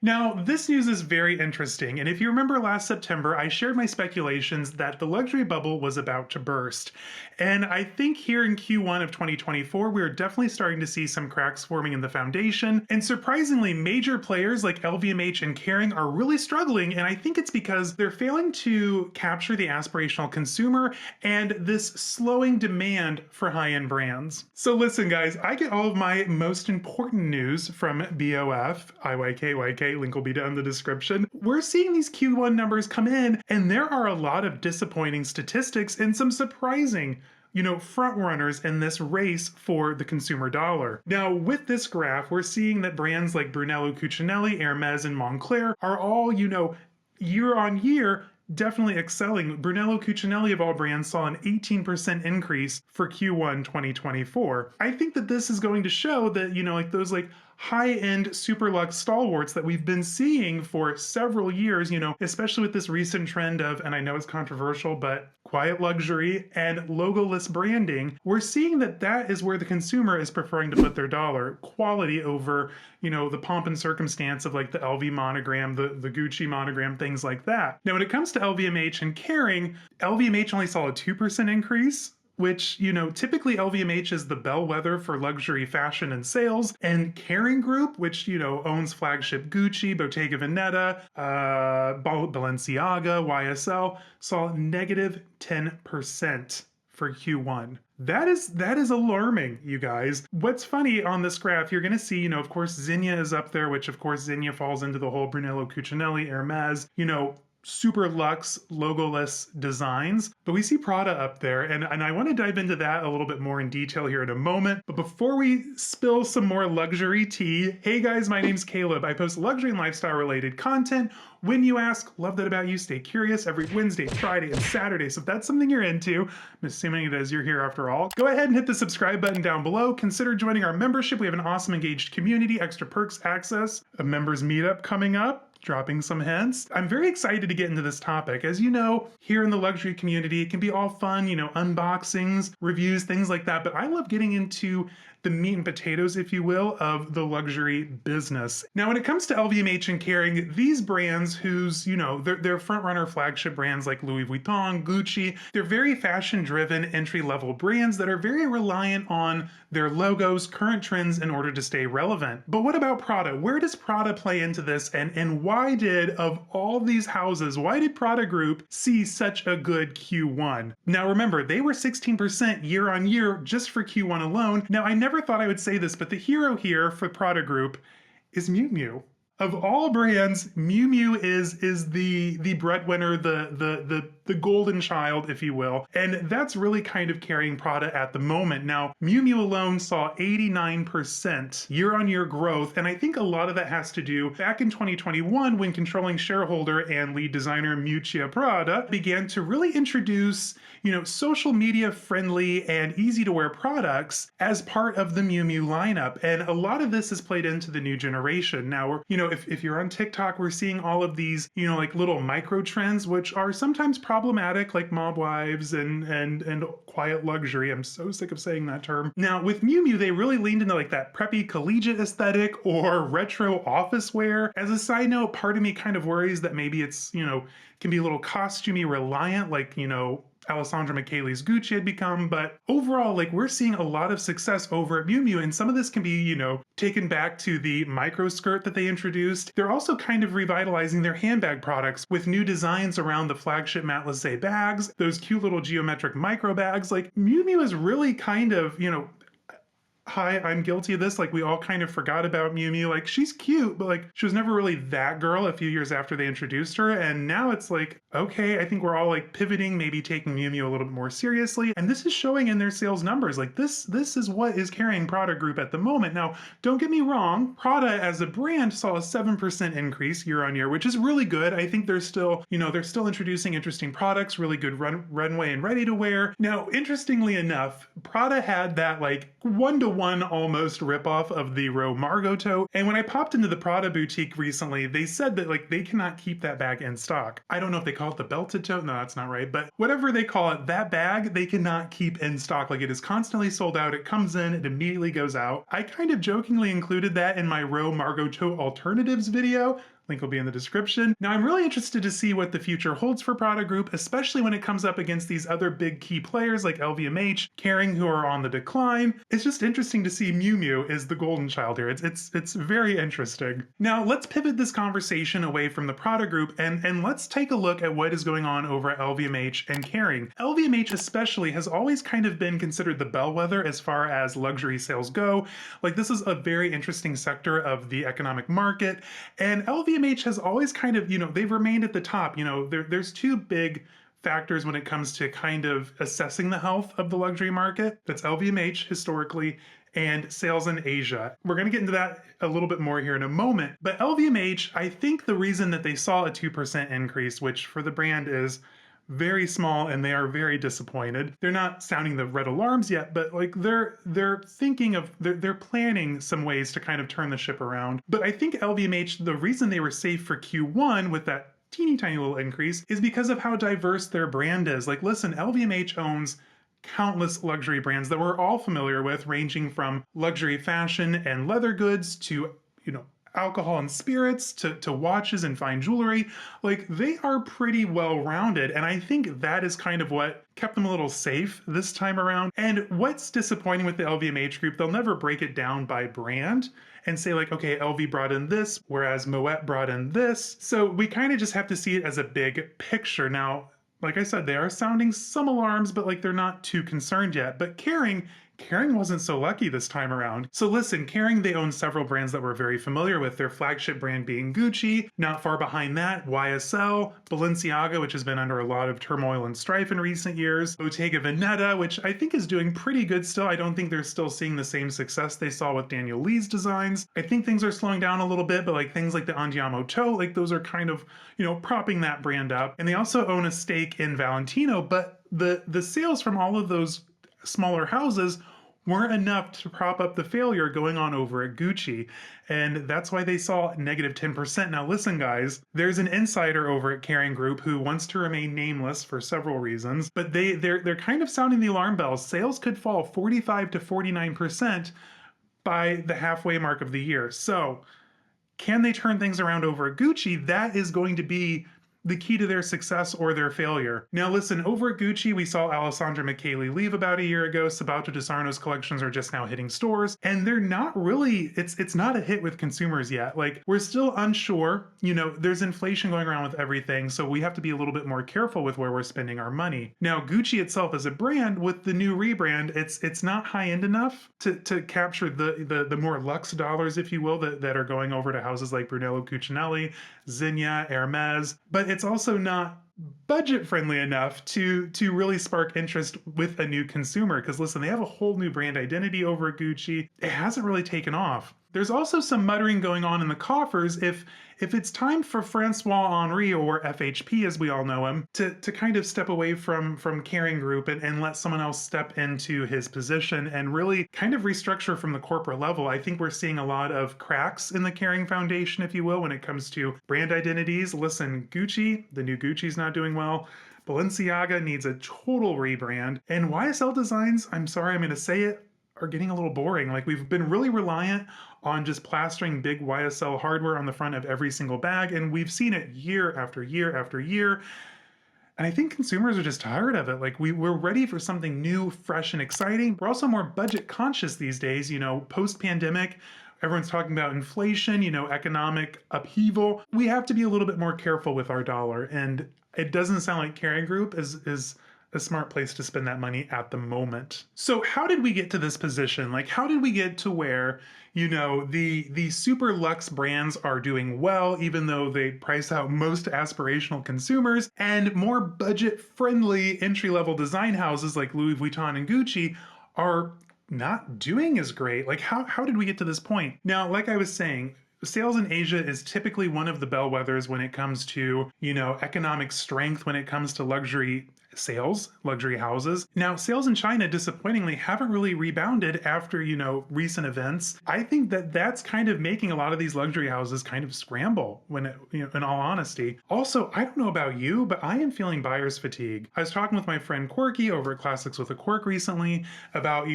Now, this news is very interesting, and if you remember last September, I shared my speculations that the luxury bubble was about to burst. And I think here in Q1 of 2024, we're definitely starting to see some cracks forming in the foundation. And surprisingly, major players like LVMH and Kering are really struggling, and I think it's because they're failing to capture the aspirational consumer and this slowing demand for high-end brands. So listen, guys, I get all of my most important news from BOF, IYKYK, link will be down in the description. We're seeing these Q1 numbers come in, and there are a lot of disappointing statistics and some surprising front runners in this race for the consumer dollar. Now, with this graph, we're seeing that brands like Brunello Cucinelli, Hermes, and Moncler are all, year on year, definitely excelling. Brunello Cucinelli of all brands saw an 18% increase for Q1 2024. I think that this is going to show that, those high-end super luxe stalwarts that we've been seeing for several years, especially with this recent trend of, and I know it's controversial, but quiet luxury and logoless branding, we're seeing that that is where the consumer is preferring to put their dollar. Quality over, the pomp and circumstance of like the LV monogram, the Gucci monogram, things like that. Now, when it comes to LVMH and Kering, LVMH only saw a 2% increase, which, typically LVMH is the bellwether for luxury fashion and sales. And Kering Group, which, owns flagship Gucci, Bottega Veneta, Balenciaga, YSL, saw negative 10% for Q1. That is alarming, you guys. What's funny on this graph, you're gonna see, of course, Zegna is up there, which of course Zegna falls into the whole Brunello Cucinelli, Hermes, super luxe logoless designs, but we see Prada up there, and I want to dive into that a little bit more in detail here in a moment. But before we spill some more luxury tea, hey guys, my name's Caleb. I post luxury and lifestyle related content. When you ask, love that about you, stay curious every Wednesday, Friday, and Saturday. So if that's something you're into, I'm assuming it is, you're here after all, go ahead and hit the subscribe button down below. Consider joining our membership. We have an awesome engaged community, extra perks, access, a members meetup coming up, dropping some hints. I'm very excited to get into this topic. As you know, here in the luxury community, it can be all fun, unboxings, reviews, things like that, but I love getting into the meat and potatoes, if you will, of the luxury business. Now, when it comes to LVMH and Kering, these brands whose, they're front-runner flagship brands like Louis Vuitton, Gucci, they're very fashion-driven, entry-level brands that are very reliant on their logos, current trends in order to stay relevant. But what about Prada? Where does Prada play into this? And why did, of all these houses, why did Prada Group see such a good Q1? Now, remember, they were 16% year on year just for Q1 alone. Now, I never thought I would say this, but the hero here for Prada Group is Miu Miu. Of all brands, Miu Miu is the breadwinner, the golden child, if you will, and that's really kind of carrying Prada at the moment. Now, Miu Miu alone saw 89% year-on-year growth, and I think a lot of that has to do back in 2021 when controlling shareholder and lead designer Miuccia Prada began to really introduce, social media friendly and easy to wear products as part of the Miu Miu lineup, and a lot of this has played into the new generation. Now, if you're on TikTok, we're seeing all of these, little micro trends, which are sometimes problematic, like mob wives and quiet luxury. I'm so sick of saying that term. Now, with Miu Miu, they really leaned into like that preppy collegiate aesthetic or retro office wear. As a side note, part of me kind of worries that maybe it's, can be a little costumey reliant, like, Alessandra Michele's Gucci had become, but overall, we're seeing a lot of success over at Miu Miu, and some of this can be, taken back to the micro skirt that they introduced. They're also kind of revitalizing their handbag products with new designs around the flagship matelassé bags, those cute little geometric micro bags. Miu Miu is really kind of, hi, I'm guilty of this. We all kind of forgot about Miu Miu. She's cute, but she was never really that girl a few years after they introduced her. And now it's okay, I think we're all pivoting, maybe taking Miu Miu a little bit more seriously. And this is showing in their sales numbers. This is what is carrying Prada Group at the moment. Now, don't get me wrong, Prada as a brand saw a 7% increase year on year, which is really good. I think they're still, they're still introducing interesting products, really good runway and ready to wear. Now, interestingly enough, Prada had that 1-to-1 one almost ripoff of the Ro Margot tote. And when I popped into the Prada boutique recently, they said that like they cannot keep that bag in stock. I don't know if they call it the belted tote. No, that's not right. But whatever they call it, that bag, they cannot keep in stock. Like it is constantly sold out. It comes in, it immediately goes out. I kind of jokingly included that in my Ro Margot tote alternatives video. Link will be in the description. Now, I'm really interested to see what the future holds for Prada Group, especially when it comes up against these other big key players like LVMH, Kering, who are on the decline. It's just interesting to see Miu Miu is the golden child here. It's very interesting. Now, let's pivot this conversation away from the Prada Group and let's take a look at what is going on over at LVMH and Kering. LVMH especially has always kind of been considered the bellwether as far as luxury sales go. Like this is a very interesting sector of the economic market, and LVMH has always kind of, they've remained at the top. There's two big factors when it comes to kind of assessing the health of the luxury market. That's LVMH historically and sales in Asia. We're going to get into that a little bit more here in a moment. But LVMH, I think the reason that they saw a 2% increase, which for the brand is very small and they are very disappointed. They're not sounding the red alarms yet, but like they're thinking of, they're planning some ways to kind of turn the ship around. But I think LVMH, the reason they were safe for Q1 with that teeny tiny little increase is because of how diverse their brand is. Like listen, LVMH owns countless luxury brands that we're all familiar with, ranging from luxury fashion and leather goods to, alcohol and spirits to watches and fine jewelry. Like they are pretty well rounded. And I think that is kind of what kept them a little safe this time around. And what's disappointing with the LVMH group, they'll never break it down by brand and say like, okay, LV brought in this, whereas Moet brought in this. So we kind of just have to see it as a big picture. Now, like I said, they are sounding some alarms, but like they're not too concerned yet. But Kering wasn't so lucky this time around. So listen, Kering, they own several brands that we're very familiar with, their flagship brand being Gucci. Not far behind that, YSL, Balenciaga, which has been under a lot of turmoil and strife in recent years, Bottega Veneta, which I think is doing pretty good still. I don't think they're still seeing the same success they saw with Daniel Lee's designs. I think things are slowing down a little bit, but like things like the Andiamo toe, like those are kind of, propping that brand up. And they also own a stake in Valentino, but the sales from all of those smaller houses weren't enough to prop up the failure going on over at Gucci. And that's why they saw negative 10%. Now listen guys, there's an insider over at Kering Group who wants to remain nameless for several reasons, but they're kind of sounding the alarm bells. Sales could fall 45 to 49% by the halfway mark of the year. So can they turn things around over at Gucci? That is going to be the key to their success or their failure. Now listen, over at Gucci, we saw Alessandra Michele leave about a year ago. Sabato De Sarno's collections are just now hitting stores, and they're not really, it's not a hit with consumers yet. Like, we're still unsure, there's inflation going around with everything, so we have to be a little bit more careful with where we're spending our money. Now, Gucci itself as a brand, with the new rebrand, it's not high-end enough to capture the more luxe dollars, if you will, that are going over to houses like Brunello Cucinelli, Zegna, Hermes, but it's also not budget friendly enough to really spark interest with a new consumer. Because listen, they have a whole new brand identity over at Gucci. It hasn't really taken off. There's also some muttering going on in the coffers if it's time for Francois Henri, or FHP as we all know him, to kind of step away from Kering Group and let someone else step into his position and really kind of restructure from the corporate level. I think we're seeing a lot of cracks in the Kering Foundation, if you will, when it comes to brand identities. Listen, Gucci, the new Gucci's not doing well. Balenciaga needs a total rebrand. And YSL designs, I'm sorry, I'm going to say it, are getting a little boring. Like, we've been really reliant on just plastering big YSL hardware on the front of every single bag, and we've seen it year after year after year. And I think consumers are just tired of it. Like, we're ready for something new, fresh, and exciting. We're also more budget conscious these days, post-pandemic. Everyone's talking about inflation, economic upheaval. We have to be a little bit more careful with our dollar, and it doesn't sound like Kering Group is a smart place to spend that money at the moment. So how did we get to this position? Like, how did we get to where, the super luxe brands are doing well, even though they price out most aspirational consumers, and more budget-friendly entry-level design houses like Louis Vuitton and Gucci are not doing as great? Like, how did we get to this point? Now, like I was saying, sales in Asia is typically one of the bellwethers when it comes to, economic strength, when it comes to luxury sales, luxury houses. Now, sales in China, disappointingly, haven't really rebounded after, recent events. I think that that's kind of making a lot of these luxury houses kind of scramble in all honesty. Also, I don't know about you, but I am feeling buyer's fatigue. I was talking with my friend Corky over at Classics with a Cork recently about,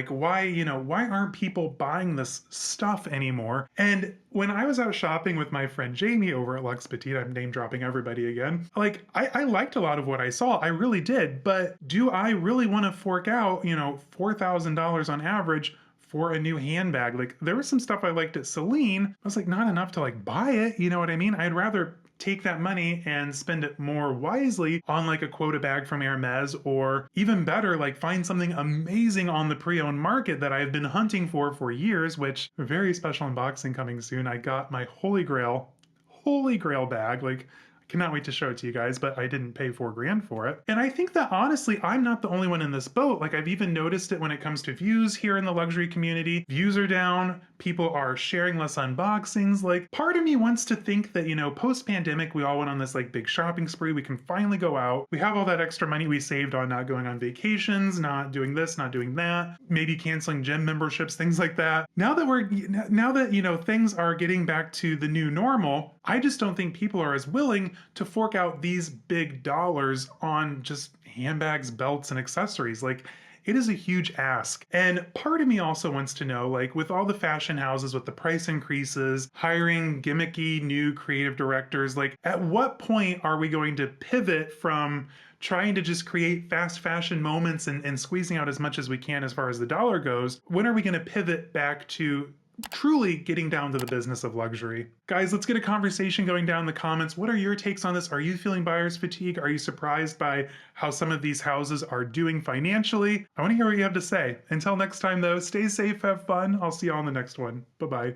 why aren't people buying this stuff anymore? And when I was out shopping with my friend Jamie over at Lux Petite, I'm name dropping everybody again. Like, I liked a lot of what I saw. I really did. But do I really want to fork out, $4,000 on average for a new handbag? Like, there was some stuff I liked at Celine. I was like, not enough to like buy it. You know what I mean? I'd rather take that money and spend it more wisely on like a quota bag from Hermes, or even better, like find something amazing on the pre-owned market that I've been hunting for years, which very special unboxing coming soon. I got my holy grail bag. Like, cannot wait to show it to you guys, but I didn't pay $4,000 for it. And I think that honestly, I'm not the only one in this boat. Like, I've even noticed it when it comes to views here in the luxury community. Views are down. People are sharing less unboxings. Like, part of me wants to think that, post-pandemic, we all went on this like big shopping spree. We can finally go out. We have all that extra money we saved on not going on vacations, not doing this, not doing that, maybe canceling gym memberships, things like that. Now that things are getting back to the new normal, I just don't think people are as willing to fork out these big dollars on just handbags, belts, and accessories. Like, it is a huge ask. And part of me also wants to know, like, with all the fashion houses, with the price increases, hiring gimmicky new creative directors, like, at what point are we going to pivot from trying to just create fast fashion moments and squeezing out as much as we can as far as the dollar goes? When are we going to pivot back to truly getting down to the business of luxury? Guys, let's get a conversation going down in the comments. What are your takes on this? Are you feeling buyer's fatigue? Are you surprised by how some of these houses are doing financially? I want to hear what you have to say. Until next time though, stay safe, have fun. I'll see you all in the next one. Bye-bye.